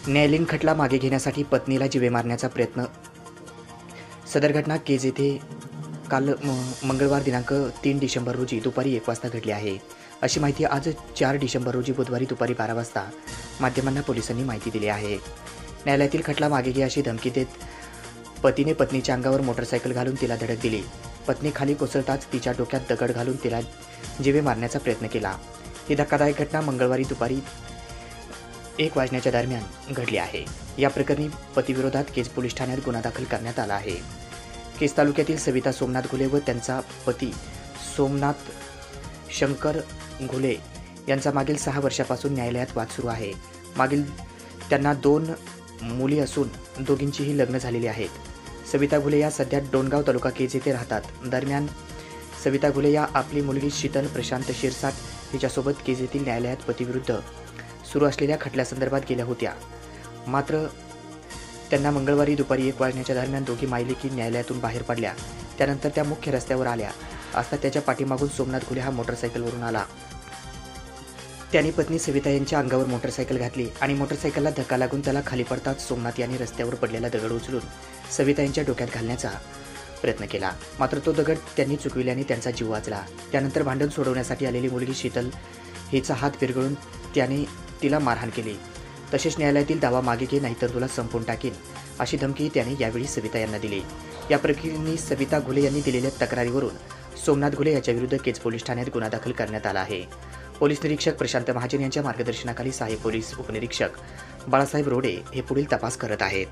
न्यायालयीन खटला मागे घेण्यासाठी पत्नीला जीवे मारण्याचा प्रयत्न. सदर घटना केज येथे काल मंगळवार दिनांक 3 डिसेंबर रोजी दुपारी 1 वाजता घडली आहे. अशी माहिती आज 4 डिसेंबर रोजी बुधवारी दुपारी 12 वाजता माध्यमांना पोलिसांनी माहिती दिली आहे. न्यायालयातील खटला मागे घ्या अशी धमकी देत पतीने पत्नीच्या अंगावर मोटरसायकल घालून तिला धडक दिली. पत्नी खाली कोसळताच तिच्या डोक्यात दगड घालून तिला जीवे मारण्याचा प्रयत्न केला. ही धक्कादायक घटना मंगळवारी दुपारी 1 वाजण्याच्या दरम्यान घडली आहे. या प्रकरणी पतीविरोधात केज पोलीस ठाण्यात गुन्हा दाखल करण्यात आला आहे. केज तालुक्यातील सविता सोमनाथ घुले व त्यांचा पती सोमनाथ शंकर घुले यांचा मागील 6 वर्षापासून न्यायालयात वाद सुरू आहे. मागील त्यांना 2 मुली असून दोघींचीही लग्न झालेली आहेत. सविता घुले या सध्या डोणगाव तालुका केज येथे राहतात. दरम्यान सविता घुले या आपली मुलगी शीतल प्रशांत शिरसाट हिच्यासोबत केज येथील न्यायालयात पतीविरुद्ध सुरू असलेल्या खटल्यासंदर्भात गेल्या होत्या. मात्र त्यांना मंगळवारी दुपारी 1 वाजण्याच्या दरम्यान दोघी मायलेकी न्यायालयातून बाहेर पडल्या. त्यानंतर त्या मुख्य रस्त्यावर आल्या असता त्याच्या पाठीमागून सोमनाथ घुले हा मोटरसायकलवरून आला. त्याने पत्नी सविता यांच्या अंगावर मोटरसायकल घातली आणि मोटरसायकलला धक्का लागून त्याला खाली पडताच सोमनाथ यांनी रस्त्यावर पडलेला दगड उचलून सविता यांच्या डोक्यात घालण्याचा प्रयत्न केला. मात्र तो दगड त्यांनी चुकविल्याने त्यांचा जीव वाचला. त्यानंतर भांडण सोडवण्यासाठी आलेली मुलगी शीतल हिचा हात विरघळून त्याने तिला मारहाण केली. तसेच न्यायालयातील दावा मागे घे नाहीतर तुला संपवून टाकेन अशी धमकी त्याने यावेळी सविता यांना दिली. या प्रकरणी सविता घुले यांनी दिलेल्या तक्रारीवरून सोमनाथ घुले याच्याविरुद्ध केज पोलीस ठाण्यात गुन्हा दाखल करण्यात आला आहे. पोलीस निरीक्षक प्रशांत महाजन यांच्या मार्गदर्शनाखाली सहाय्यक पोलीस उपनिरीक्षक बाळासाहेब रोडे हे पुढील तपास करत आहेत.